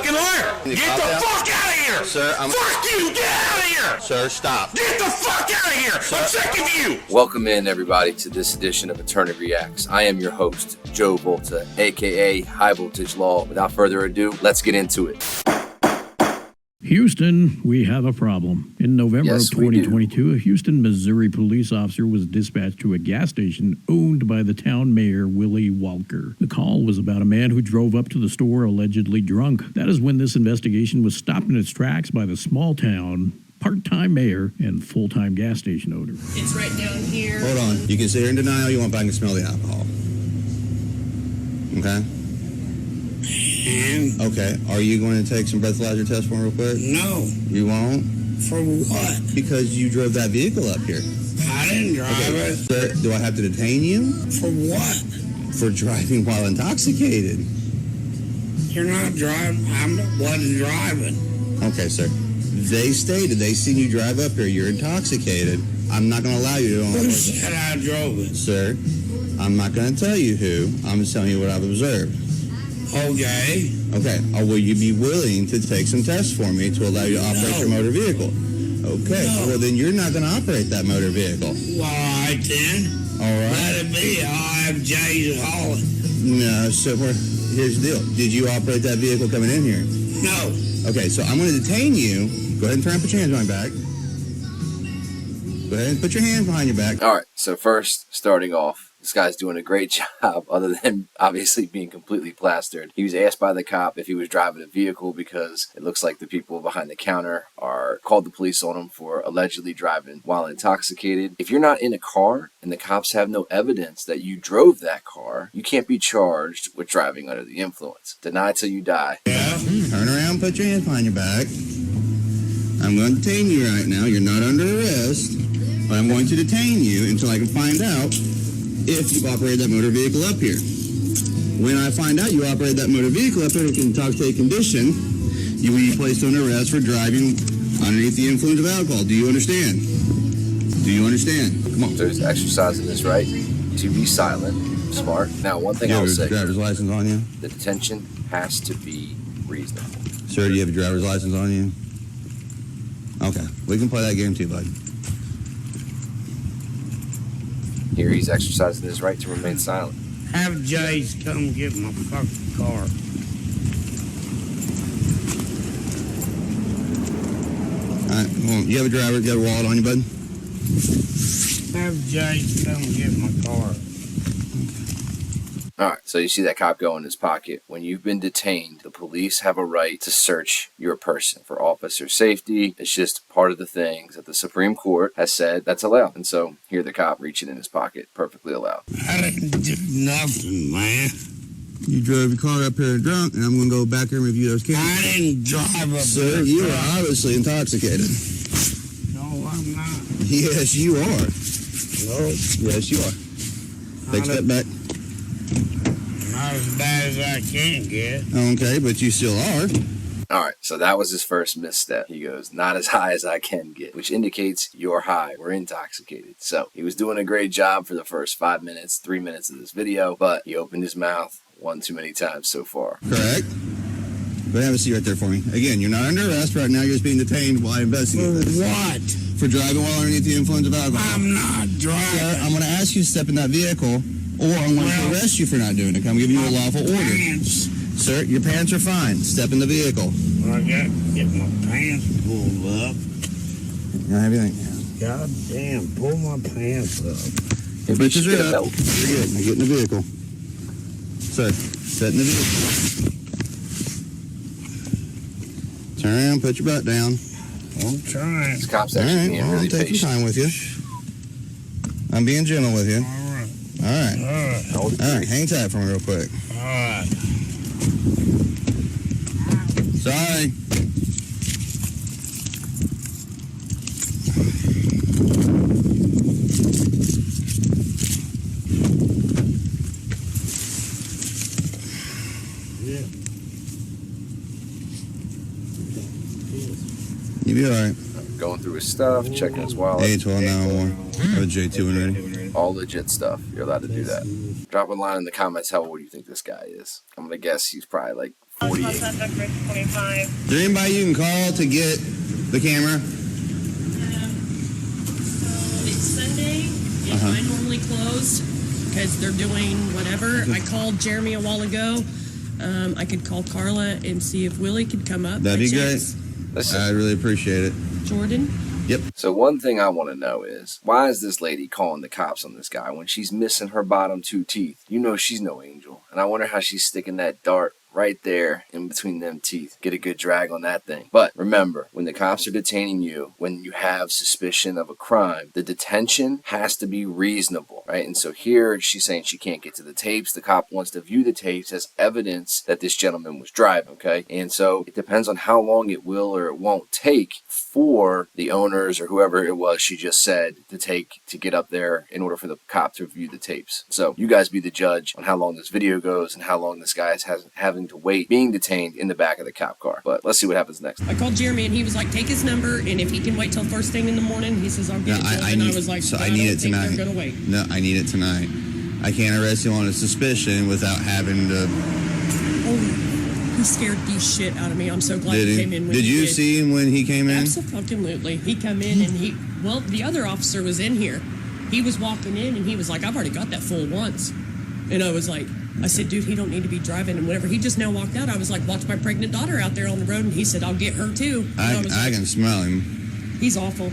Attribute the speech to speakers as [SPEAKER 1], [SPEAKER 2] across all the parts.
[SPEAKER 1] fucking liar! Get the fuck out of here!
[SPEAKER 2] Sir,
[SPEAKER 1] Fuck you! Get out of here!
[SPEAKER 2] Sir, stop.
[SPEAKER 1] Get the fuck out of here! I'm sick of you!
[SPEAKER 3] Welcome in, everybody, to this edition of Attorney Reacts. I am your host, Joe Volta, aka High Voltage Law. Without further ado, let's get into it.
[SPEAKER 4] Houston, we have a problem. In November
[SPEAKER 3] Yes,
[SPEAKER 4] of 2022, a Houston, Missouri police officer was dispatched to a gas station owned by the town mayor, Willie Walker. The call was about a man who drove up to the store allegedly drunk. That is when this investigation was stopped in its tracks by the small town part-time mayor and full-time gas station owner.
[SPEAKER 5] It's right down here.
[SPEAKER 2] Hold on. You can sit here in denial. You want back and smell the alcohol. Okay?
[SPEAKER 6] And
[SPEAKER 2] Okay. Are you going to take some breathalyzer test for me real quick?
[SPEAKER 6] no,
[SPEAKER 2] You won't?
[SPEAKER 6] for what?
[SPEAKER 2] Because you drove that vehicle up here.
[SPEAKER 6] I didn't drive it.
[SPEAKER 2] Sir, do I have to detain you?
[SPEAKER 6] For what?
[SPEAKER 2] For driving while intoxicated.
[SPEAKER 6] You're not driving. I wasn't driving.
[SPEAKER 2] Okay, sir. They stated they seen you drive up here. You're intoxicated. I'm not going to allow you to...
[SPEAKER 6] Who said I drove it?
[SPEAKER 2] Sir, I'm not going to tell you who. I'm just telling you what I've observed.
[SPEAKER 6] Okay.
[SPEAKER 2] Okay. Will you be willing to take some tests for me to allow you to operate your motor vehicle? Okay.
[SPEAKER 6] No.
[SPEAKER 2] Well, then you're not going to operate that motor vehicle.
[SPEAKER 6] Well, all right then.
[SPEAKER 2] All right.
[SPEAKER 6] Let it be. I'll have Jay's hauling.
[SPEAKER 2] No. So here's the deal. Did you operate that vehicle coming in here?
[SPEAKER 6] No.
[SPEAKER 2] Okay. So I'm going to detain you. Go ahead and try and put your hands behind your back. Go ahead and put your hands behind your back.
[SPEAKER 3] All right, so first, starting off, this guy's doing a great job, other than obviously being completely plastered. He was asked by the cop if he was driving a vehicle because it looks like the people behind the counter called the police on him for allegedly driving while intoxicated. If you're not in a car and the cops have no evidence that you drove that car, you can't be charged with driving under the influence. Deny till you die.
[SPEAKER 6] Yeah.
[SPEAKER 2] Turn around. Put your hands behind your back. I'm going to detain you right now. You're not under arrest, but I'm going to detain you until I can find out if you've operated that motor vehicle up here. When I find out you operated that motor vehicle up here in an intoxicated condition, you will be placed under arrest for driving underneath the influence of alcohol. Do you understand? Do you understand? Come on.
[SPEAKER 3] So he's exercising his right to be silent, smart. Now, one thing
[SPEAKER 2] You
[SPEAKER 3] I'll
[SPEAKER 2] have a
[SPEAKER 3] say,
[SPEAKER 2] driver's license on you?
[SPEAKER 3] the detention has to be reasonable.
[SPEAKER 2] Sir, do you have a driver's license on you? Okay. We can play that game too, bud.
[SPEAKER 3] Here he's exercising his right to remain silent.
[SPEAKER 6] Have Jay's come get my fucking car.
[SPEAKER 2] All right. Well, you have a driver. You got a wallet on you, bud?
[SPEAKER 6] Have Jay's come get my car.
[SPEAKER 3] All right, so you see that cop go in his pocket. When you've been detained, the police have a right to search your person for officer safety. It's just part of the things that the Supreme Court has said that's allowed. And so here the cop reaching in his pocket, perfectly allowed.
[SPEAKER 6] I didn't do nothing, man.
[SPEAKER 2] You drove your car up here drunk, and I'm going to go back here and review those cases.
[SPEAKER 6] I didn't drive up
[SPEAKER 2] Sir,
[SPEAKER 6] there.
[SPEAKER 2] you are obviously intoxicated.
[SPEAKER 6] No, I'm not.
[SPEAKER 2] Yes, you are.
[SPEAKER 6] No,
[SPEAKER 2] Yes, you are. Take a step back.
[SPEAKER 6] not as bad as I can get.
[SPEAKER 2] Okay, but you still are.
[SPEAKER 3] All right, so that was his first misstep. He goes, not as high as I can get, which indicates you're high or intoxicated. So he was doing a great job for the first 5 minutes, 3 minutes of this video, but he opened his mouth one too many times so far.
[SPEAKER 2] Correct. But have a seat right there for me. Again, you're not under arrest right now. You're just being detained while I investigate
[SPEAKER 6] For
[SPEAKER 2] this.
[SPEAKER 6] what?
[SPEAKER 2] For driving while underneath the influence of alcohol.
[SPEAKER 6] I'm not
[SPEAKER 2] Sir,
[SPEAKER 6] driving.
[SPEAKER 2] I'm going to ask you to step in that vehicle, or I'm going to arrest you for not doing it. I'm giving you a lawful order.
[SPEAKER 6] Pants.
[SPEAKER 2] Sir, your pants are fine. Step in the vehicle.
[SPEAKER 6] I got to get my pants pulled up.
[SPEAKER 2] Everything.
[SPEAKER 6] God damn, pull my pants up.
[SPEAKER 2] Your
[SPEAKER 3] Maybe you should
[SPEAKER 2] britches
[SPEAKER 3] get a
[SPEAKER 2] are up.
[SPEAKER 3] belt.
[SPEAKER 2] You're good. Now get in the vehicle. Sir, sit in the vehicle. Turn around, put your butt down.
[SPEAKER 6] I'm trying.
[SPEAKER 3] This cop's
[SPEAKER 2] All
[SPEAKER 3] actually
[SPEAKER 2] right,
[SPEAKER 3] being
[SPEAKER 2] well,
[SPEAKER 3] really
[SPEAKER 2] I'll take
[SPEAKER 3] patient.
[SPEAKER 2] some time with you. I'm being gentle with you.
[SPEAKER 6] All right.
[SPEAKER 2] All right.
[SPEAKER 6] All right.
[SPEAKER 3] Hold it.
[SPEAKER 2] All right, hang tight for me real quick.
[SPEAKER 6] All right.
[SPEAKER 2] Sorry.
[SPEAKER 6] Yeah.
[SPEAKER 2] You be all right.
[SPEAKER 3] Going through his stuff, checking his wallet.
[SPEAKER 2] 812-901. Have a J2 when ready.
[SPEAKER 3] All legit stuff. You're allowed to do that. Drop a line in the comments how old you think this guy is. I'm going to guess he's probably like
[SPEAKER 5] Suspect risk 25.
[SPEAKER 2] Is there anybody you can call to get the camera?
[SPEAKER 7] So it's Sunday. It's I normally closed because they're doing whatever. I called Jeremy a while ago. I could call Carla and see if Willie could come up.
[SPEAKER 2] That'd be great.
[SPEAKER 3] Listen,
[SPEAKER 2] I'd really appreciate it.
[SPEAKER 7] Jordan?
[SPEAKER 2] Yep.
[SPEAKER 3] so one thing I want to know is, why is this lady calling the cops on this guy when she's missing her bottom 2 teeth? You know she's no angel. And I wonder how she's sticking that dart right there in between them teeth. Get a good drag on that thing. But remember, when the cops are detaining you, when you have suspicion of a crime, the detention has to be reasonable, right? And so here she's saying she can't get to the tapes. The cop wants to view the tapes as evidence that this gentleman was driving, okay? And so it depends on how long it will or it won't take for the owners or whoever it was she just said to get up there in order for the cop to view the tapes. So you guys be the judge on how long this video goes and how long this guy is having to wait being detained in the back of the cop car. But let's see what happens next.
[SPEAKER 7] I called Jeremy and he was like, take his number, and if he can wait till first thing in the morning, he says, I'll get it to him. And I was like,
[SPEAKER 2] so I need it tonight.
[SPEAKER 7] They're gonna wait.
[SPEAKER 2] No, I need it tonight. I can't arrest you on a suspicion without having to.
[SPEAKER 7] Oh, he scared the shit out of me. I'm so glad he came in when
[SPEAKER 2] Did
[SPEAKER 7] he
[SPEAKER 2] you
[SPEAKER 7] did.
[SPEAKER 2] see him when he came in?
[SPEAKER 7] Absolutely. He come in and well, the other officer was in here. He was walking in and he was like, I've already got that full once. And I was like, I said, dude, he don't need to be driving and whatever. He just now walked out. I was like, watch my pregnant daughter out there on the road. And he said, I'll get her too. And
[SPEAKER 2] I can smell him.
[SPEAKER 7] He's awful.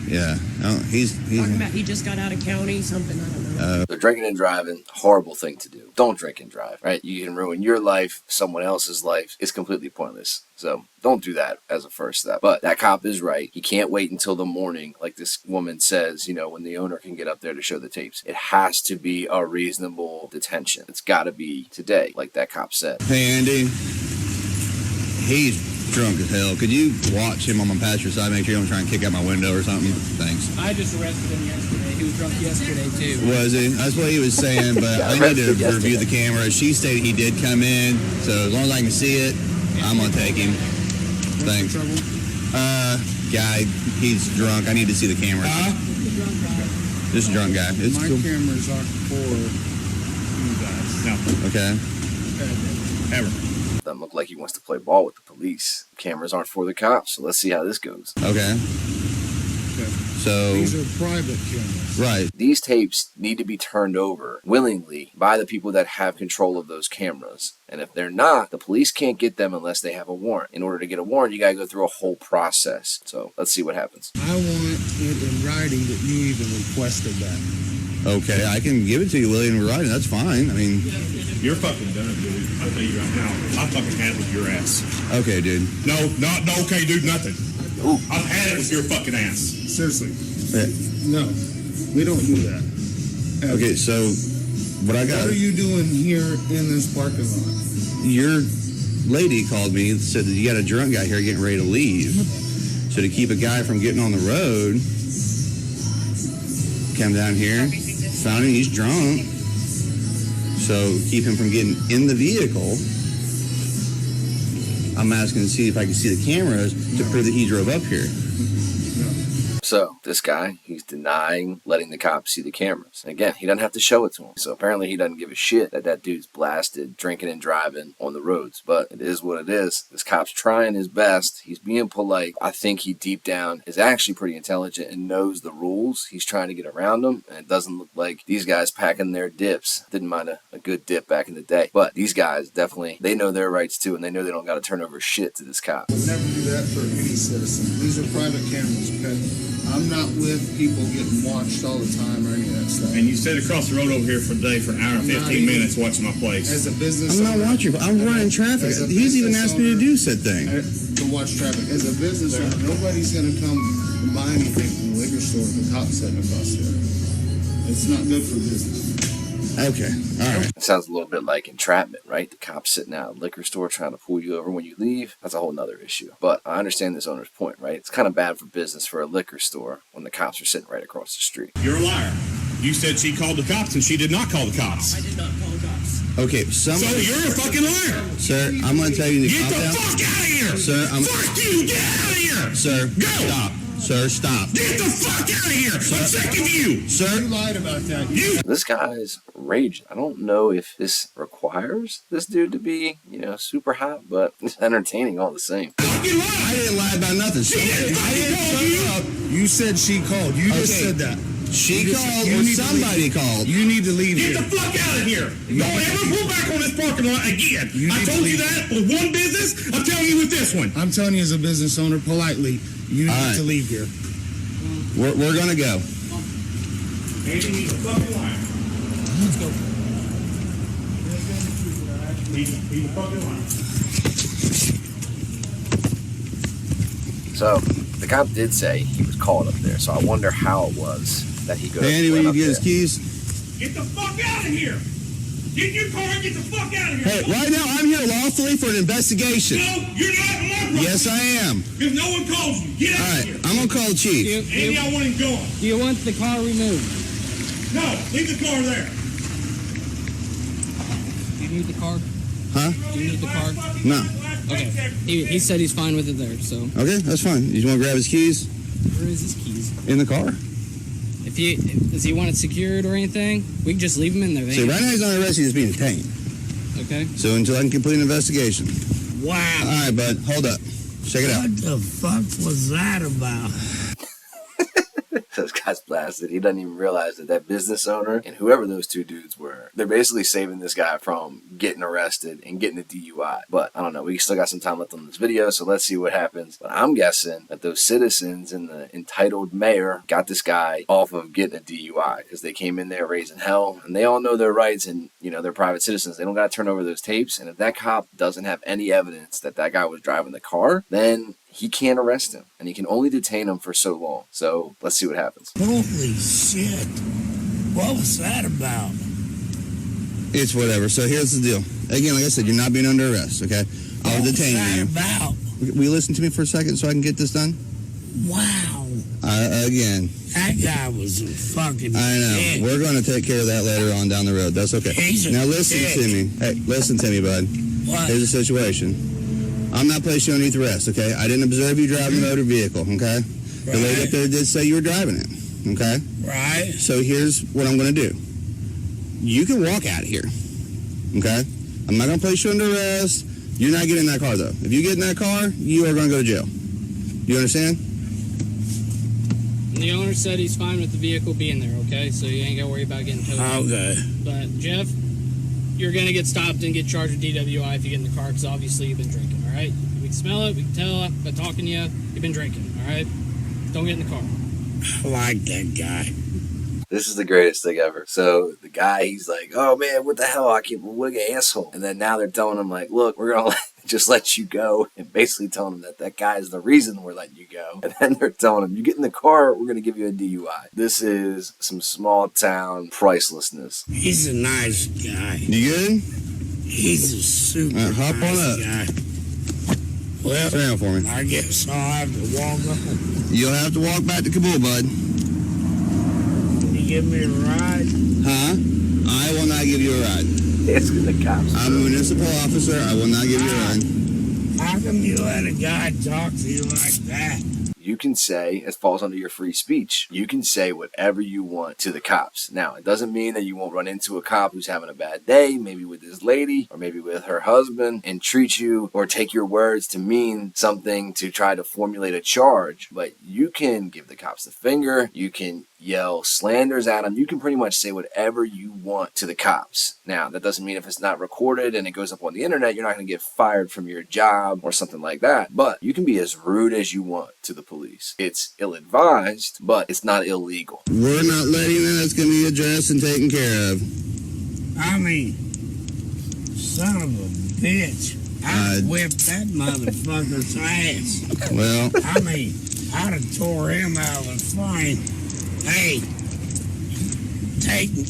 [SPEAKER 2] Yeah. Oh, he's
[SPEAKER 7] Talking about he just got out of county, something, I don't know.
[SPEAKER 3] So drinking and driving, horrible thing to do. Don't drink and drive, right? You can ruin your life, someone else's life. It's completely pointless. So don't do that as a first step. But that cop is right. He can't wait until the morning, like this woman says, when the owner can get up there to show the tapes. It has to be a reasonable detention. It's got to be today, like that cop said.
[SPEAKER 2] Hey, Andy. He's drunk as hell. Could you watch him on my passenger side? Make sure you don't try and kick out my window or something. Thanks.
[SPEAKER 6] I just arrested him yesterday. He was drunk yesterday, too.
[SPEAKER 2] Was he? That's what he was saying, but I need to review the camera. She stated he did come in, so as long as I can see it, I'm going to take him. Thanks. Guy, he's drunk. I need to see the camera. Just a drunk guy. It's
[SPEAKER 6] My
[SPEAKER 2] cool.
[SPEAKER 6] cameras aren't for you guys. No.
[SPEAKER 2] Okay.
[SPEAKER 6] Ever.
[SPEAKER 3] Doesn't look like he wants to play ball with the police. Cameras aren't for the cops, so let's see how this goes.
[SPEAKER 2] Okay. So,
[SPEAKER 6] These are private cameras.
[SPEAKER 2] right.
[SPEAKER 3] These tapes need to be turned over willingly by the people that have control of those cameras. And if they're not, the police can't get them unless they have a warrant. In order to get a warrant, you got to go through a whole process. So let's see what happens.
[SPEAKER 6] I want it in writing that you even requested that.
[SPEAKER 2] Okay, I can give it to you, William, in writing. That's fine. I mean,
[SPEAKER 1] You're fucking done, dude. I'll tell you right now. I fucking had it with your ass.
[SPEAKER 2] okay, dude.
[SPEAKER 1] No, okay, dude, nothing.
[SPEAKER 3] Ooh.
[SPEAKER 1] I've had it with your fucking ass.
[SPEAKER 6] Seriously.
[SPEAKER 2] Yeah.
[SPEAKER 6] No. We don't do that. Ever.
[SPEAKER 2] Okay, so what I got?
[SPEAKER 6] What are you doing here in this parking lot?
[SPEAKER 2] Your lady called me and said that you got a drunk guy here getting ready to leave. So to keep a guy from getting on the road, come down here, found him, he's drunk. So keep him from getting in the vehicle. I'm asking to see if I can see the cameras to prove that he drove up here.
[SPEAKER 3] So this guy, he's denying letting the cops see the cameras. And again, he doesn't have to show it to him. So apparently he doesn't give a shit that dude's blasted, drinking and driving on the roads. But it is what it is. This cop's trying his best. He's being polite. I think he deep down is actually pretty intelligent and knows the rules. He's trying to get around them. And it doesn't look like these guys packing their dips. Didn't mind a good dip back in the day. But these guys definitely, they know their rights too. And they know they don't got to turn over shit to this cop.
[SPEAKER 6] We'll never do that for any citizen. These are private cameras, okay? I'm not with people getting watched all the time or any of that stuff.
[SPEAKER 1] And you sit across the road over here for a day for an hour and 15 minutes watching my place.
[SPEAKER 6] As a business
[SPEAKER 2] I'm not
[SPEAKER 6] owner,
[SPEAKER 2] watching. I'm running traffic.
[SPEAKER 6] as a
[SPEAKER 2] He's even
[SPEAKER 6] business
[SPEAKER 2] asked me to
[SPEAKER 6] owner,
[SPEAKER 2] do said thing.
[SPEAKER 6] to watch traffic. As a business owner, nobody's going to come and buy anything from the liquor store with the cop sitting across there. It's not good for business.
[SPEAKER 2] Okay. All right.
[SPEAKER 3] It sounds a little bit like entrapment, right? The cops sitting out at a liquor store trying to pull you over when you leave. That's a whole nother issue. But I understand this owner's point, right? It's kind of bad for business for a liquor store when the cops are sitting right across the street.
[SPEAKER 1] You're a liar. You said she called the cops and she did not call the cops.
[SPEAKER 7] I did not call the cops.
[SPEAKER 2] Okay.
[SPEAKER 1] So you're a fucking liar.
[SPEAKER 2] Sir, I'm going to tell you to
[SPEAKER 1] Get
[SPEAKER 2] calm
[SPEAKER 1] the
[SPEAKER 2] down.
[SPEAKER 1] fuck out of here.
[SPEAKER 2] Sir,
[SPEAKER 1] Fuck you. Get out of here.
[SPEAKER 2] Sir,
[SPEAKER 1] Go.
[SPEAKER 2] stop. Sir, stop.
[SPEAKER 1] Get the fuck out of here. I'm sick of you.
[SPEAKER 2] Sir,
[SPEAKER 6] You lied about that.
[SPEAKER 3] This guy's raging. I don't know if this requires inspires this dude to be, super hot, but it's entertaining all the same.
[SPEAKER 2] I didn't lie about nothing.
[SPEAKER 6] You said she called. You just said that.
[SPEAKER 2] She called or somebody called.
[SPEAKER 6] You need to leave here.
[SPEAKER 1] Get the fuck out of here! Don't ever pull back on this parking lot again. I told you that with one business. I'm telling you with this one.
[SPEAKER 6] I'm telling you as a business owner, politely, you need to leave here.
[SPEAKER 2] We're gonna go.
[SPEAKER 1] Maybe he's a fucking liar.
[SPEAKER 7] Let's go.
[SPEAKER 1] He's a fucking liar.
[SPEAKER 3] So the cop did say he was called up there. So I wonder how it was that he goes.
[SPEAKER 2] Hey, Andy, when you
[SPEAKER 3] up
[SPEAKER 2] get his
[SPEAKER 3] there.
[SPEAKER 2] keys.
[SPEAKER 1] Get the fuck out of here! Get in your car and get the fuck out of here!
[SPEAKER 2] Hey, right now I'm here lawfully for an investigation.
[SPEAKER 1] No, you're not on my property.
[SPEAKER 2] Yes, I am.
[SPEAKER 1] Because no one calls you. Get out
[SPEAKER 2] All
[SPEAKER 1] of
[SPEAKER 2] right,
[SPEAKER 1] here.
[SPEAKER 2] I'm gonna call the chief.
[SPEAKER 1] Andy, I want him gone.
[SPEAKER 8] Do you want the car removed?
[SPEAKER 1] No, leave the car there.
[SPEAKER 8] Do you need the car?
[SPEAKER 2] Huh?
[SPEAKER 8] Do you need the car?
[SPEAKER 2] No.
[SPEAKER 8] Okay. He said he's fine with it there, so.
[SPEAKER 2] Okay, that's fine. You want to grab his keys?
[SPEAKER 8] Where is his keys?
[SPEAKER 2] In the car.
[SPEAKER 8] Does he want it secured or anything? We can just leave him in there.
[SPEAKER 2] See, right now he's not arrested, he's being detained.
[SPEAKER 8] Okay.
[SPEAKER 2] So until I can complete an investigation.
[SPEAKER 9] Wow.
[SPEAKER 2] All right, bud, hold up. Check it out.
[SPEAKER 9] What the fuck was that about?
[SPEAKER 3] This guy's blasted. He doesn't even realize that business owner and whoever those two dudes were, they're basically saving this guy from getting arrested and getting a DUI. But I don't know. We still got some time left on this video, so let's see what happens. But I'm guessing that those citizens and the entitled mayor got this guy off of getting a DUI because they came in there raising hell, and they all know their rights and, they're private citizens. They don't got to turn over those tapes. And if that cop doesn't have any evidence that that guy was driving the car, then he can't arrest him, and he can only detain him for so long. So let's see what happens.
[SPEAKER 9] Holy shit. What was that about?
[SPEAKER 2] It's whatever. So here's the deal. Again, like I said, you're not being under arrest, okay? I'll detain you.
[SPEAKER 9] What was that about?
[SPEAKER 2] Will you listen to me for a second so I can get this done?
[SPEAKER 9] Wow.
[SPEAKER 2] Again.
[SPEAKER 9] That guy was a fucking
[SPEAKER 2] I know.
[SPEAKER 9] dick.
[SPEAKER 2] We're going to take care of that later on down the road. That's okay.
[SPEAKER 9] He's a
[SPEAKER 2] Now listen
[SPEAKER 9] dick.
[SPEAKER 2] to me. Hey, listen to me, bud.
[SPEAKER 9] What?
[SPEAKER 2] Here's the situation. I'm not placing you underneath arrest, okay? I didn't observe you driving the motor vehicle, okay? The lady up there did say you were driving it, okay?
[SPEAKER 9] Right.
[SPEAKER 2] So here's what I'm going to do. You can walk out of here, okay? I'm not going to place you under arrest. You're not getting in that car, though. If you get in that car, you are going to go to jail. You understand?
[SPEAKER 8] The owner said he's fine with the vehicle being there, okay? So you ain't got to worry about getting towed.
[SPEAKER 9] Okay.
[SPEAKER 8] But, Jeff, you're going to get stopped and get charged with DWI if you get in the car because obviously you've been drinking, all right? We can smell it. We can tell by talking to you. You've been drinking, all right? Don't get in the car.
[SPEAKER 9] I like that guy.
[SPEAKER 3] This is the greatest thing ever. So the guy, he's like, oh man, what the hell? What an asshole. And then now they're telling him like, look, we're going to just let you go. And basically telling him that guy is the reason we're letting you go. And then they're telling him, you get in the car, we're going to give you a DUI. This is some small town pricelessness.
[SPEAKER 9] He's a nice guy.
[SPEAKER 2] You good?
[SPEAKER 9] He's a super
[SPEAKER 2] hop on
[SPEAKER 9] nice
[SPEAKER 2] up.
[SPEAKER 9] guy. Well,
[SPEAKER 2] Sit down for me.
[SPEAKER 9] I guess I'll have to walk up.
[SPEAKER 2] You'll have to walk back to Kabul, bud.
[SPEAKER 9] Can you give me a ride?
[SPEAKER 2] Huh? I will not give you a ride.
[SPEAKER 3] It's the cops.
[SPEAKER 2] I'm a municipal officer. I will not give you a ride.
[SPEAKER 9] How come you let a guy talk to you like that?
[SPEAKER 3] You can say, it falls under your free speech, you can say whatever you want to the cops. Now, it doesn't mean that you won't run into a cop who's having a bad day, maybe with his lady, or maybe with her husband, and treat you or take your words to mean something to try to formulate a charge. But you can give the cops the finger, you can yell slanders at them, you can pretty much say whatever you want to the cops. Now, that doesn't mean if it's not recorded and it goes up on the internet, you're not going to get fired from your job or something like that. But you can be as rude as you want to the police. It's ill-advised, but it's not illegal.
[SPEAKER 2] We're not letting that. It's going to be addressed and taken care of.
[SPEAKER 9] I mean, son of a bitch. I'd whip that motherfucker's ass.
[SPEAKER 2] Well,
[SPEAKER 9] I mean, I'd have tore him out of the frame. Hey,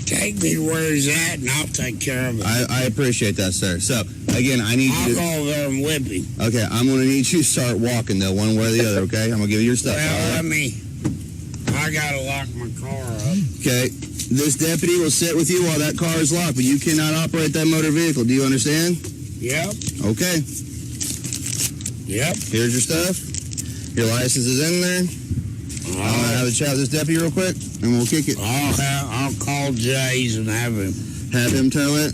[SPEAKER 9] take me to where he's at and I'll take care of it.
[SPEAKER 2] I appreciate that, sir. So, again, I need
[SPEAKER 9] I'll
[SPEAKER 2] you
[SPEAKER 9] go over there and whip him.
[SPEAKER 2] Okay, I'm going to need you to start walking, though, one way or the other, okay? I'm going to give you your stuff, all
[SPEAKER 9] Well,
[SPEAKER 2] right?
[SPEAKER 9] I gotta lock my car up.
[SPEAKER 2] Okay, this deputy will sit with you while that car is locked, but you cannot operate that motor vehicle. Do you understand?
[SPEAKER 9] Yep.
[SPEAKER 2] Okay.
[SPEAKER 9] Yep.
[SPEAKER 2] Here's your stuff. Your license is in there. I'll have a chat with this deputy real quick, and we'll kick it.
[SPEAKER 9] I'll call Jay's and have him.
[SPEAKER 2] Have him tow it?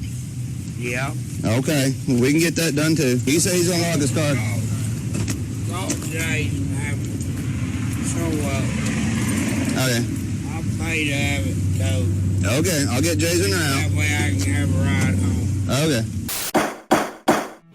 [SPEAKER 9] Yeah.
[SPEAKER 2] Okay, well, we can get that done too. He said he's gonna lock his car.
[SPEAKER 9] Call Jay and have it show up.
[SPEAKER 2] Okay.
[SPEAKER 9] I'll pay to have it towed.
[SPEAKER 2] Okay, I'll get Jason now.
[SPEAKER 9] That way I can have a ride home.
[SPEAKER 2] Okay.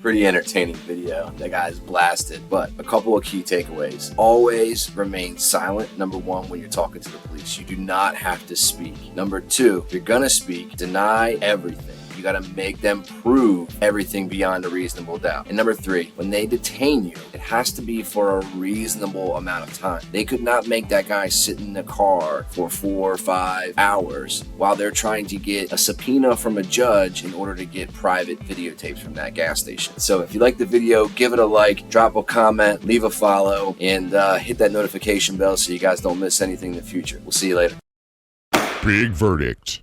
[SPEAKER 3] Pretty entertaining video. That guy's blasted. But a couple of key takeaways. Always remain silent. Number one, when you're talking to the police, you do not have to speak. Number two, if you're gonna speak, deny everything. You got to make them prove everything beyond a reasonable doubt. And number three, when they detain you, it has to be for a reasonable amount of time. They could not make that guy sit in the car for 4 or 5 hours while they're trying to get a subpoena from a judge in order to get private videotapes from that gas station. So if you like the video, give it a like, drop a comment, leave a follow, and hit that notification bell so you guys don't miss anything in the future. We'll see you later.
[SPEAKER 10] Big verdict.